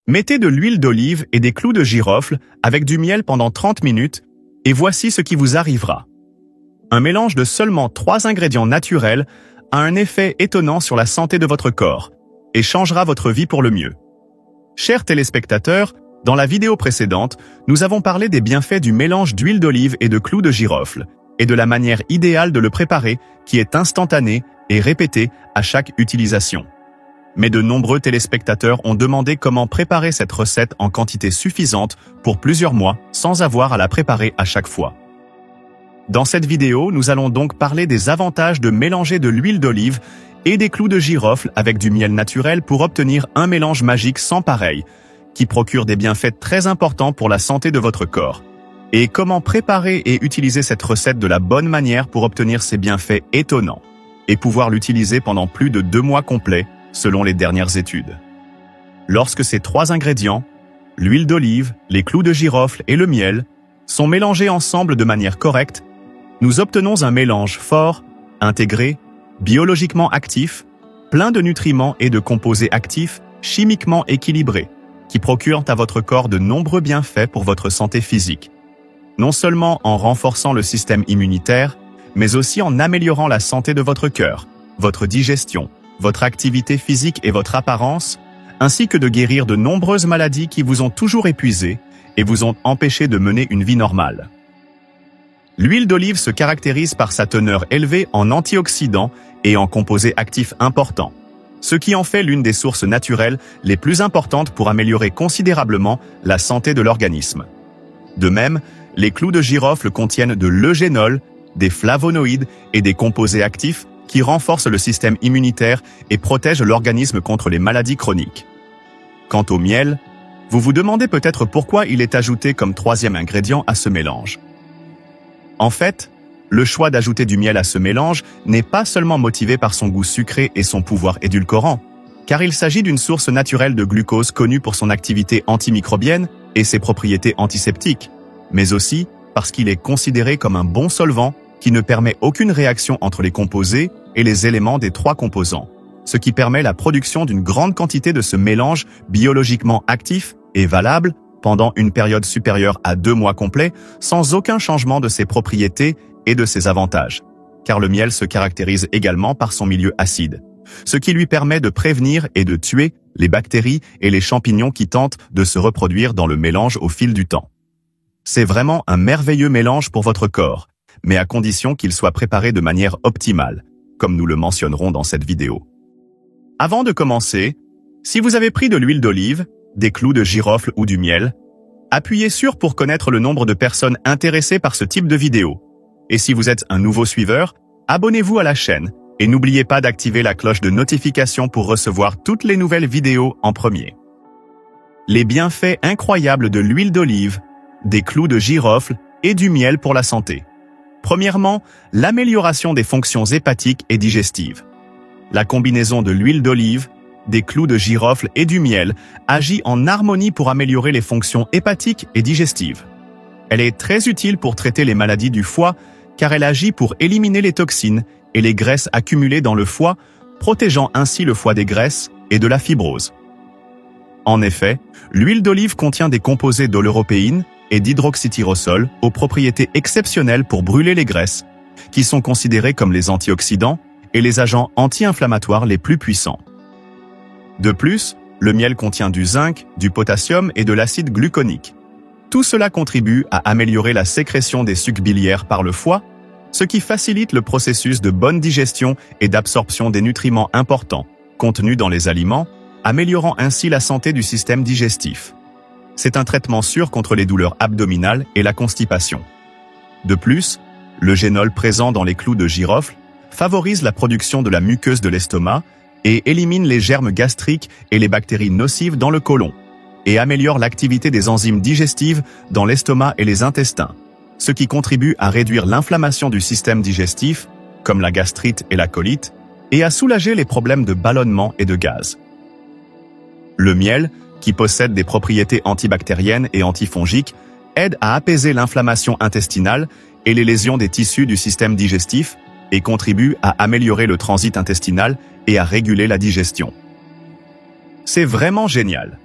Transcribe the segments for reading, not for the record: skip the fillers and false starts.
Mettez de l'huile d'olive et des clous de girofle avec du miel pendant 30 minutes et voici ce qui vous arrivera. Un mélange de seulement 3 ingrédients naturels a un effet étonnant sur la santé de votre corps et changera votre vie pour le mieux. Chers téléspectateurs, dans la vidéo précédente, nous avons parlé des bienfaits du mélange d'huile d'olive et de clous de girofle et de la manière idéale de le préparer qui est instantanée et répétée à chaque utilisation. Mais de nombreux téléspectateurs ont demandé comment préparer cette recette en quantité suffisante pour plusieurs mois sans avoir à la préparer à chaque fois. Dans cette vidéo, nous allons donc parler des avantages de mélanger de l'huile d'olive et des clous de girofle avec du miel naturel pour obtenir un mélange magique sans pareil, qui procure des bienfaits très importants pour la santé de votre corps. Et comment préparer et utiliser cette recette de la bonne manière pour obtenir ces bienfaits étonnants et pouvoir l'utiliser pendant plus de 2 mois complets, selon les dernières études. Lorsque ces 3 ingrédients, l'huile d'olive, les clous de girofle et le miel, sont mélangés ensemble de manière correcte, nous obtenons un mélange fort, intégré, biologiquement actif, plein de nutriments et de composés actifs, chimiquement équilibrés, qui procurent à votre corps de nombreux bienfaits pour votre santé physique. Non seulement en renforçant le système immunitaire, mais aussi en améliorant la santé de votre cœur, votre digestion, votre activité physique et votre apparence, ainsi que de guérir de nombreuses maladies qui vous ont toujours épuisé et vous ont empêché de mener une vie normale. L'huile d'olive se caractérise par sa teneur élevée en antioxydants et en composés actifs importants, ce qui en fait l'une des sources naturelles les plus importantes pour améliorer considérablement la santé de l'organisme. De même, les clous de girofle contiennent de l'eugénol, des flavonoïdes et des composés actifs qui renforcent le système immunitaire et protègent l'organisme contre les maladies chroniques. Quant au miel, vous vous demandez peut-être pourquoi il est ajouté comme 3e ingrédient à ce mélange. En fait, le choix d'ajouter du miel à ce mélange n'est pas seulement motivé par son goût sucré et son pouvoir édulcorant, car il s'agit d'une source naturelle de glucose connue pour son activité antimicrobienne et ses propriétés antiseptiques, mais aussi parce qu'il est considéré comme un bon solvant qui ne permet aucune réaction entre les composés et les éléments des 3 composants, ce qui permet la production d'une grande quantité de ce mélange biologiquement actif et valable pendant une période supérieure à 2 mois complets sans aucun changement de ses propriétés et de ses avantages, car le miel se caractérise également par son milieu acide, ce qui lui permet de prévenir et de tuer les bactéries et les champignons qui tentent de se reproduire dans le mélange au fil du temps. C'est vraiment un merveilleux mélange pour votre corps, mais à condition qu'il soit préparé de manière optimale, comme nous le mentionnerons dans cette vidéo. Avant de commencer, si vous avez pris de l'huile d'olive, des clous de girofle ou du miel, appuyez sur pour connaître le nombre de personnes intéressées par ce type de vidéo. Et si vous êtes un nouveau suiveur, abonnez-vous à la chaîne et n'oubliez pas d'activer la cloche de notification pour recevoir toutes les nouvelles vidéos en premier. Les bienfaits incroyables de l'huile d'olive, des clous de girofle et du miel pour la santé. Premièrement, l'amélioration des fonctions hépatiques et digestives. La combinaison de l'huile d'olive, des clous de girofle et du miel agit en harmonie pour améliorer les fonctions hépatiques et digestives. Elle est très utile pour traiter les maladies du foie car elle agit pour éliminer les toxines et les graisses accumulées dans le foie, protégeant ainsi le foie des graisses et de la fibrose. En effet, l'huile d'olive contient des composés d'oleuropéine et d'hydroxytyrosol aux propriétés exceptionnelles pour brûler les graisses, qui sont considérés comme les antioxydants et les agents anti-inflammatoires les plus puissants. De plus, le miel contient du zinc, du potassium et de l'acide gluconique. Tout cela contribue à améliorer la sécrétion des sucs biliaires par le foie, ce qui facilite le processus de bonne digestion et d'absorption des nutriments importants contenus dans les aliments, améliorant ainsi la santé du système digestif. C'est un traitement sûr contre les douleurs abdominales et la constipation. De plus, l'eugénol présent dans les clous de girofle favorise la production de la muqueuse de l'estomac et élimine les germes gastriques et les bactéries nocives dans le côlon, et améliore l'activité des enzymes digestives dans l'estomac et les intestins, ce qui contribue à réduire l'inflammation du système digestif, comme la gastrite et la colite, et à soulager les problèmes de ballonnement et de gaz. Le miel, qui possède des propriétés antibactériennes et antifongiques, aide à apaiser l'inflammation intestinale et les lésions des tissus du système digestif et contribue à améliorer le transit intestinal et à réguler la digestion. C'est vraiment génial.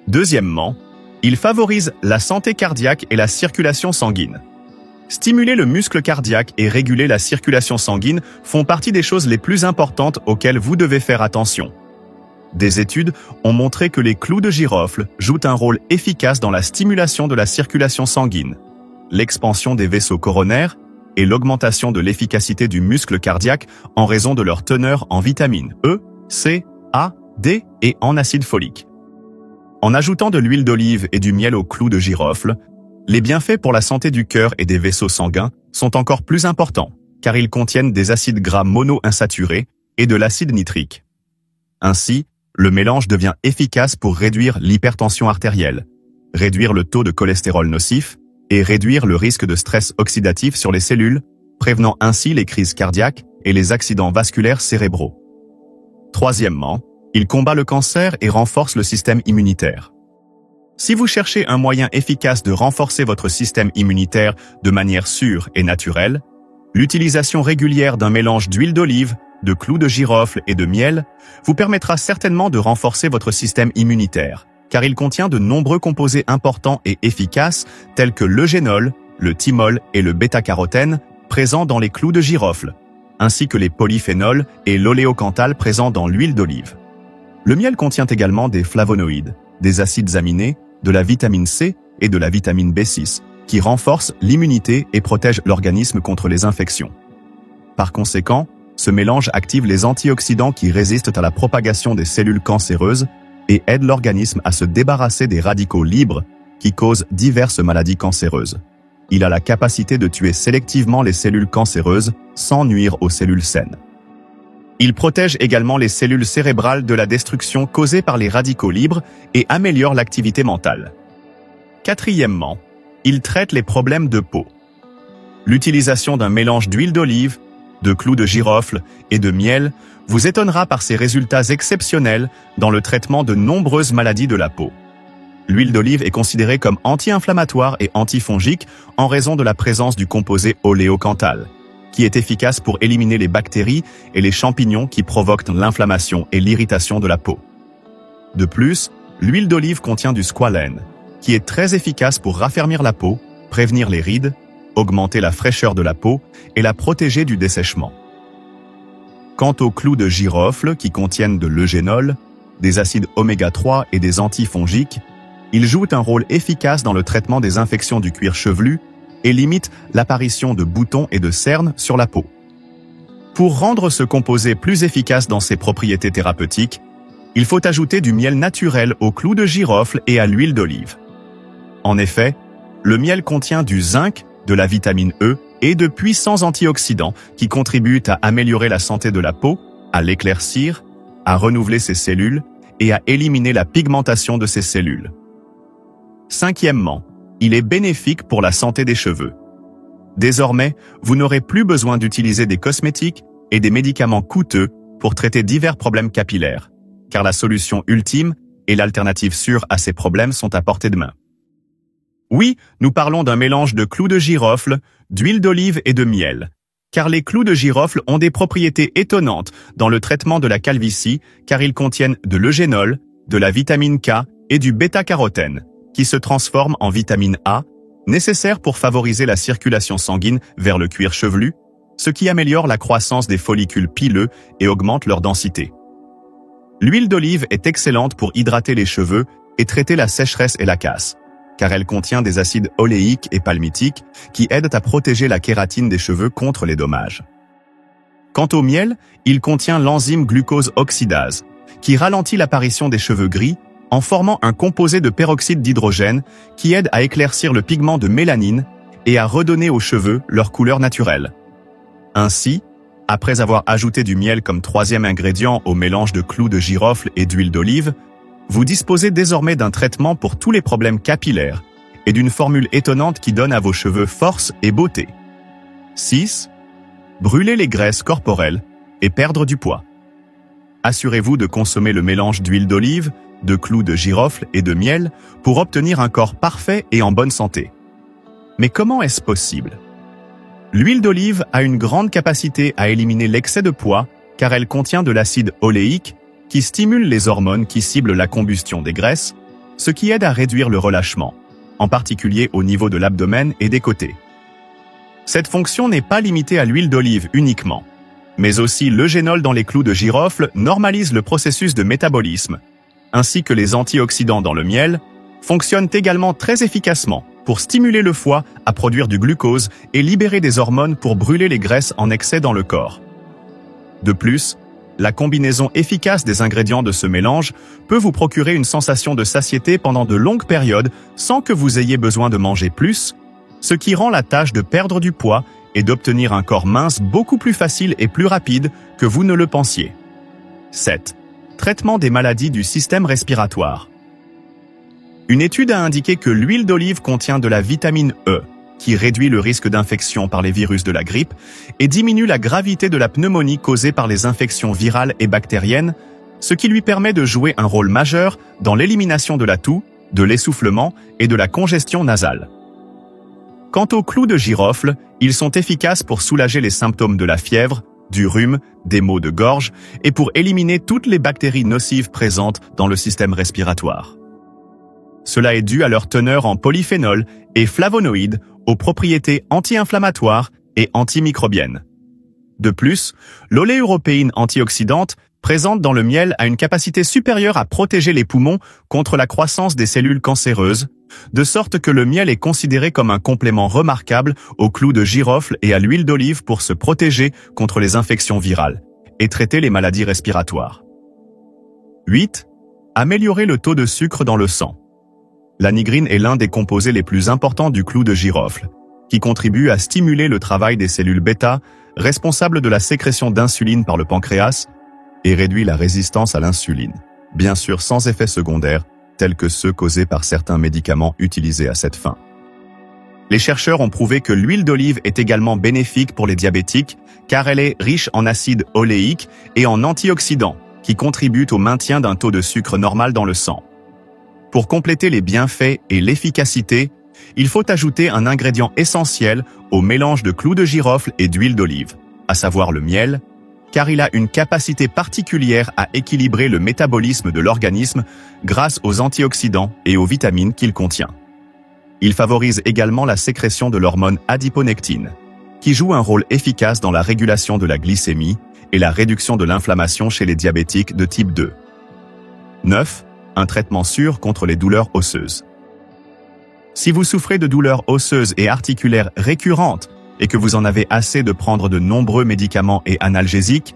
Deuxièmement, il favorise la santé cardiaque et la circulation sanguine. Stimuler le muscle cardiaque et réguler la circulation sanguine font partie des choses les plus importantes auxquelles vous devez faire attention. Des études ont montré que les clous de girofle jouent un rôle efficace dans la stimulation de la circulation sanguine, l'expansion des vaisseaux coronaires et l'augmentation de l'efficacité du muscle cardiaque en raison de leur teneur en vitamines E, C, A, D et en acide folique. En ajoutant de l'huile d'olive et du miel aux clous de girofle, les bienfaits pour la santé du cœur et des vaisseaux sanguins sont encore plus importants, car ils contiennent des acides gras monoinsaturés et de l'acide nitrique. Ainsi, le mélange devient efficace pour réduire l'hypertension artérielle, réduire le taux de cholestérol nocif et réduire le risque de stress oxydatif sur les cellules, prévenant ainsi les crises cardiaques et les accidents vasculaires cérébraux. Troisièmement, il combat le cancer et renforce le système immunitaire. Si vous cherchez un moyen efficace de renforcer votre système immunitaire de manière sûre et naturelle, l'utilisation régulière d'un mélange d'huile d'olive, de clous de girofle et de miel vous permettra certainement de renforcer votre système immunitaire, car il contient de nombreux composés importants et efficaces tels que l'eugénol, le thymol et le bêta-carotène présents dans les clous de girofle, ainsi que les polyphénols et l'oléocanthal présents dans l'huile d'olive. Le miel contient également des flavonoïdes, des acides aminés, de la vitamine C et de la vitamine B6, qui renforcent l'immunité et protègent l'organisme contre les infections. Par conséquent, ce mélange active les antioxydants qui résistent à la propagation des cellules cancéreuses et aide l'organisme à se débarrasser des radicaux libres qui causent diverses maladies cancéreuses. Il a la capacité de tuer sélectivement les cellules cancéreuses sans nuire aux cellules saines. Il protège également les cellules cérébrales de la destruction causée par les radicaux libres et améliore l'activité mentale. Quatrièmement, il traite les problèmes de peau. L'utilisation d'un mélange d'huile d'olive, de clous de girofle et de miel vous étonnera par ses résultats exceptionnels dans le traitement de nombreuses maladies de la peau. L'huile d'olive est considérée comme anti-inflammatoire et antifongique en raison de la présence du composé oléocanthal, qui est efficace pour éliminer les bactéries et les champignons qui provoquent l'inflammation et l'irritation de la peau. De plus, l'huile d'olive contient du squalène, qui est très efficace pour raffermir la peau, prévenir les rides, augmenter la fraîcheur de la peau et la protéger du dessèchement. Quant aux clous de girofle qui contiennent de l'eugénol, des acides oméga 3 et des antifongiques, ils jouent un rôle efficace dans le traitement des infections du cuir chevelu et limitent l'apparition de boutons et de cernes sur la peau. Pour rendre ce composé plus efficace dans ses propriétés thérapeutiques, il faut ajouter du miel naturel aux clous de girofle et à l'huile d'olive. En effet, le miel contient du zinc, de la vitamine E et de puissants antioxydants qui contribuent à améliorer la santé de la peau, à l'éclaircir, à renouveler ses cellules et à éliminer la pigmentation de ses cellules. Cinquièmement, il est bénéfique pour la santé des cheveux. Désormais, vous n'aurez plus besoin d'utiliser des cosmétiques et des médicaments coûteux pour traiter divers problèmes capillaires, car la solution ultime et l'alternative sûre à ces problèmes sont à portée de main. Oui, nous parlons d'un mélange de clous de girofle, d'huile d'olive et de miel, car les clous de girofle ont des propriétés étonnantes dans le traitement de la calvitie, car ils contiennent de l'eugénol, de la vitamine K et du bêta-carotène, qui se transforment en vitamine A, nécessaire pour favoriser la circulation sanguine vers le cuir chevelu, ce qui améliore la croissance des follicules pileux et augmente leur densité. L'huile d'olive est excellente pour hydrater les cheveux et traiter la sécheresse et la casse, car elle contient des acides oléiques et palmitiques qui aident à protéger la kératine des cheveux contre les dommages. Quant au miel, il contient l'enzyme glucose oxydase, qui ralentit l'apparition des cheveux gris en formant un composé de peroxyde d'hydrogène qui aide à éclaircir le pigment de mélanine et à redonner aux cheveux leur couleur naturelle. Ainsi, après avoir ajouté du miel comme troisième ingrédient au mélange de clous de girofle et d'huile d'olive, vous disposez désormais d'un traitement pour tous les problèmes capillaires et d'une formule étonnante qui donne à vos cheveux force et beauté. 6. Brûler les graisses corporelles et perdre du poids. Assurez-vous de consommer le mélange d'huile d'olive, de clous de girofle et de miel pour obtenir un corps parfait et en bonne santé. Mais comment est-ce possible? L'huile d'olive a une grande capacité à éliminer l'excès de poids car elle contient de l'acide oléique qui stimule les hormones qui ciblent la combustion des graisses, ce qui aide à réduire le relâchement, en particulier au niveau de l'abdomen et des côtés. Cette fonction n'est pas limitée à l'huile d'olive uniquement, mais aussi l'eugénol dans les clous de girofle normalise le processus de métabolisme, ainsi que les antioxydants dans le miel, fonctionnent également très efficacement pour stimuler le foie à produire du glucose et libérer des hormones pour brûler les graisses en excès dans le corps. De plus, la combinaison efficace des ingrédients de ce mélange peut vous procurer une sensation de satiété pendant de longues périodes sans que vous ayez besoin de manger plus, ce qui rend la tâche de perdre du poids et d'obtenir un corps mince beaucoup plus facile et plus rapide que vous ne le pensiez. 7. Traitement des maladies du système respiratoire. Une étude a indiqué que l'huile d'olive contient de la vitamine E, qui réduit le risque d'infection par les virus de la grippe et diminue la gravité de la pneumonie causée par les infections virales et bactériennes, ce qui lui permet de jouer un rôle majeur dans l'élimination de la toux, de l'essoufflement et de la congestion nasale. Quant aux clous de girofle, ils sont efficaces pour soulager les symptômes de la fièvre, du rhume, des maux de gorge et pour éliminer toutes les bactéries nocives présentes dans le système respiratoire. Cela est dû à leur teneur en polyphénol et flavonoïdes aux propriétés anti-inflammatoires et antimicrobiennes. De plus, l'oléuropéine antioxydante présente dans le miel a une capacité supérieure à protéger les poumons contre la croissance des cellules cancéreuses, de sorte que le miel est considéré comme un complément remarquable aux clous de girofle et à l'huile d'olive pour se protéger contre les infections virales et traiter les maladies respiratoires. 8. Améliorer le taux de sucre dans le sang. La nigrine est l'un des composés les plus importants du clou de girofle, qui contribue à stimuler le travail des cellules bêta, responsables de la sécrétion d'insuline par le pancréas, et réduit la résistance à l'insuline, bien sûr sans effets secondaires, tels que ceux causés par certains médicaments utilisés à cette fin. Les chercheurs ont prouvé que l'huile d'olive est également bénéfique pour les diabétiques, car elle est riche en acide oléique et en antioxydants, qui contribuent au maintien d'un taux de sucre normal dans le sang. Pour compléter les bienfaits et l'efficacité, il faut ajouter un ingrédient essentiel au mélange de clous de girofle et d'huile d'olive, à savoir le miel, car il a une capacité particulière à équilibrer le métabolisme de l'organisme grâce aux antioxydants et aux vitamines qu'il contient. Il favorise également la sécrétion de l'hormone adiponectine, qui joue un rôle efficace dans la régulation de la glycémie et la réduction de l'inflammation chez les diabétiques de type 2. 9. Un traitement sûr contre les douleurs osseuses. Si vous souffrez de douleurs osseuses et articulaires récurrentes et que vous en avez assez de prendre de nombreux médicaments et analgésiques,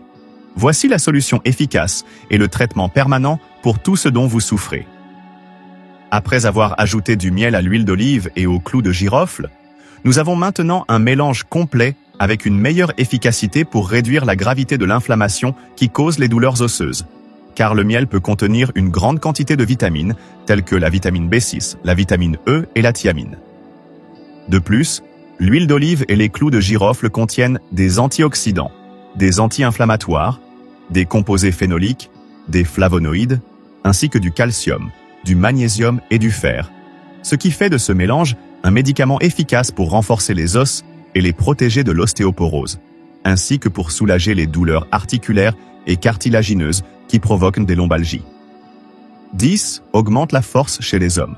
voici la solution efficace et le traitement permanent pour tout ce dont vous souffrez. Après avoir ajouté du miel à l'huile d'olive et aux clous de girofle, nous avons maintenant un mélange complet avec une meilleure efficacité pour réduire la gravité de l'inflammation qui cause les douleurs osseuses. Car le miel peut contenir une grande quantité de vitamines, telles que la vitamine B6, la vitamine E et la thiamine. De plus, l'huile d'olive et les clous de girofle contiennent des antioxydants, des anti-inflammatoires, des composés phénoliques, des flavonoïdes, ainsi que du calcium, du magnésium et du fer, ce qui fait de ce mélange un médicament efficace pour renforcer les os et les protéger de l'ostéoporose, ainsi que pour soulager les douleurs articulaires et cartilagineuses qui provoquent des lombalgies. 10. Augmente la force chez les hommes.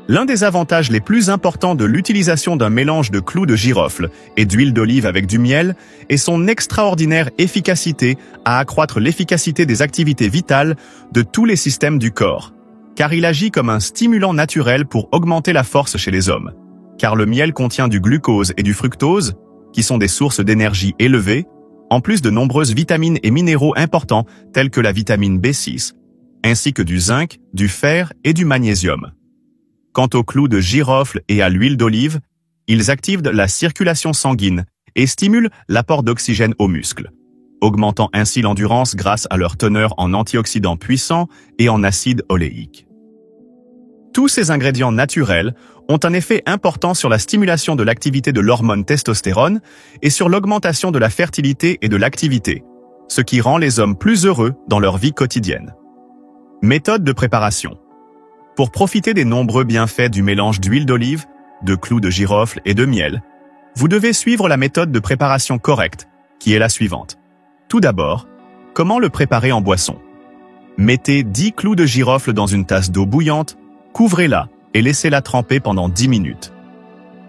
L'un des avantages les plus importants de l'utilisation d'un mélange de clous de girofle et d'huile d'olive avec du miel est son extraordinaire efficacité à accroître l'efficacité des activités vitales de tous les systèmes du corps, car il agit comme un stimulant naturel pour augmenter la force chez les hommes, car le miel contient du glucose et du fructose, qui sont des sources d'énergie élevées, en plus de nombreuses vitamines et minéraux importants tels que la vitamine B6, ainsi que du zinc, du fer et du magnésium. Quant aux clous de girofle et à l'huile d'olive, ils activent la circulation sanguine et stimulent l'apport d'oxygène aux muscles, augmentant ainsi l'endurance grâce à leur teneur en antioxydants puissants et en acide oléique. Tous ces ingrédients naturels ont un effet important sur la stimulation de l'activité de l'hormone testostérone et sur l'augmentation de la fertilité et de l'activité, ce qui rend les hommes plus heureux dans leur vie quotidienne. Méthode de préparation. Pour profiter des nombreux bienfaits du mélange d'huile d'olive, de clous de girofle et de miel, vous devez suivre la méthode de préparation correcte, qui est la suivante. Tout d'abord, comment le préparer en boisson? Mettez 10 clous de girofle dans une tasse d'eau bouillante, couvrez-la et laissez-la tremper pendant 10 minutes.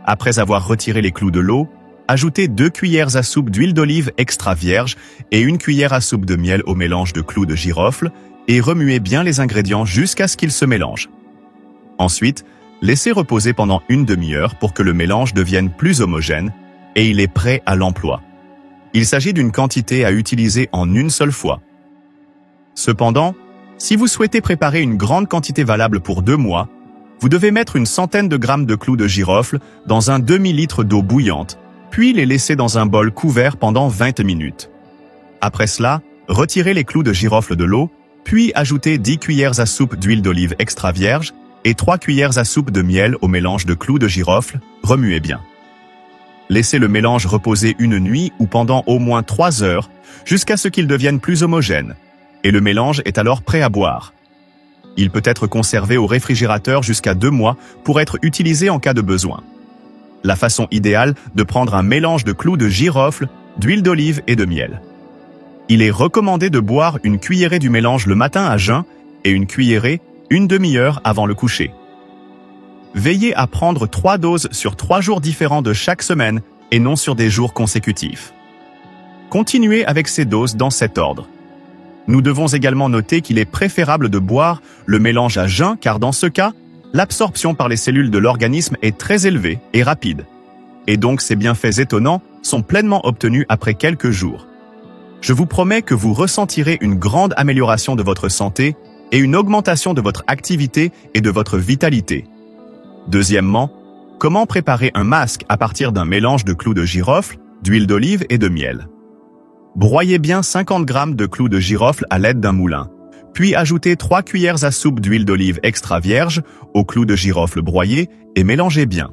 Après avoir retiré les clous de l'eau, ajoutez 2 cuillères à soupe d'huile d'olive extra vierge et 1 cuillère à soupe de miel au mélange de clous de girofle et remuez bien les ingrédients jusqu'à ce qu'ils se mélangent. Ensuite, laissez reposer pendant une demi-heure pour que le mélange devienne plus homogène et il est prêt à l'emploi. Il s'agit d'une quantité à utiliser en une seule fois. Cependant, si vous souhaitez préparer une grande quantité valable pour 2 mois, vous devez mettre une centaine de grammes de clous de girofle dans un demi-litre d'eau bouillante, puis les laisser dans un bol couvert pendant 20 minutes. Après cela, retirez les clous de girofle de l'eau, puis ajoutez 10 cuillères à soupe d'huile d'olive extra vierge et 3 cuillères à soupe de miel au mélange de clous de girofle, remuez bien. Laissez le mélange reposer une nuit ou pendant au moins 3 heures jusqu'à ce qu'il devienne plus homogène, et le mélange est alors prêt à boire. Il peut être conservé au réfrigérateur jusqu'à 2 mois pour être utilisé en cas de besoin. La façon idéale de prendre un mélange de clous de girofle, d'huile d'olive et de miel. Il est recommandé de boire une cuillerée du mélange le matin à jeun et une cuillerée une demi-heure avant le coucher. Veillez à prendre 3 doses sur 3 jours différents de chaque semaine et non sur des jours consécutifs. Continuez avec ces doses dans cet ordre. Nous devons également noter qu'il est préférable de boire le mélange à jeun car dans ce cas, l'absorption par les cellules de l'organisme est très élevée et rapide. Et donc ces bienfaits étonnants sont pleinement obtenus après quelques jours. Je vous promets que vous ressentirez une grande amélioration de votre santé et une augmentation de votre activité et de votre vitalité. Deuxièmement, comment préparer un masque à partir d'un mélange de clous de girofle, d'huile d'olive et de miel? Broyez bien 50 g de clous de girofle à l'aide d'un moulin, puis ajoutez 3 cuillères à soupe d'huile d'olive extra vierge aux clous de girofle broyés et mélangez bien.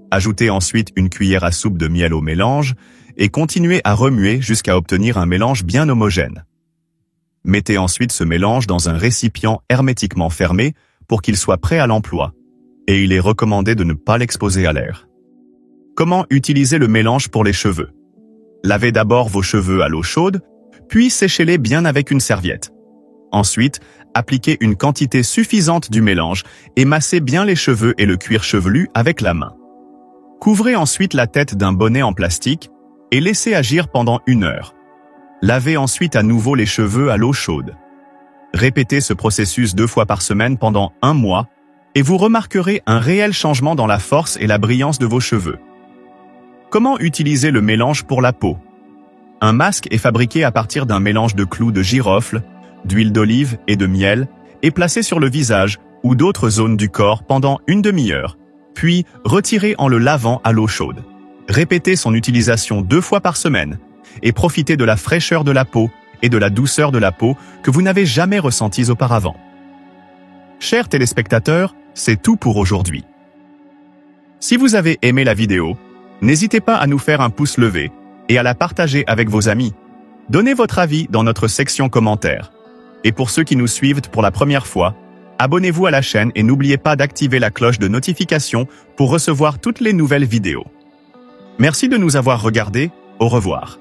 Ajoutez ensuite une cuillère à soupe de miel au mélange et continuez à remuer jusqu'à obtenir un mélange bien homogène. Mettez ensuite ce mélange dans un récipient hermétiquement fermé pour qu'il soit prêt à l'emploi, et il est recommandé de ne pas l'exposer à l'air. Comment utiliser le mélange pour les cheveux? Lavez d'abord vos cheveux à l'eau chaude, puis séchez-les bien avec une serviette. Ensuite, appliquez une quantité suffisante du mélange et massez bien les cheveux et le cuir chevelu avec la main. Couvrez ensuite la tête d'un bonnet en plastique et laissez agir pendant 1 heure. Lavez ensuite à nouveau les cheveux à l'eau chaude. Répétez ce processus 2 fois par semaine pendant 1 mois et vous remarquerez un réel changement dans la force et la brillance de vos cheveux. Comment utiliser le mélange pour la peau? Un masque est fabriqué à partir d'un mélange de clous de girofle, d'huile d'olive et de miel et placé sur le visage ou d'autres zones du corps pendant une demi-heure, puis retiré en le lavant à l'eau chaude. Répétez son utilisation 2 fois par semaine et profitez de la fraîcheur de la peau et de la douceur de la peau que vous n'avez jamais ressenties auparavant. Chers téléspectateurs, c'est tout pour aujourd'hui. Si vous avez aimé la vidéo, n'hésitez pas à nous faire un pouce levé et à la partager avec vos amis. Donnez votre avis dans notre section commentaires. Et pour ceux qui nous suivent pour la première fois, abonnez-vous à la chaîne et n'oubliez pas d'activer la cloche de notification pour recevoir toutes les nouvelles vidéos. Merci de nous avoir regardés, au revoir.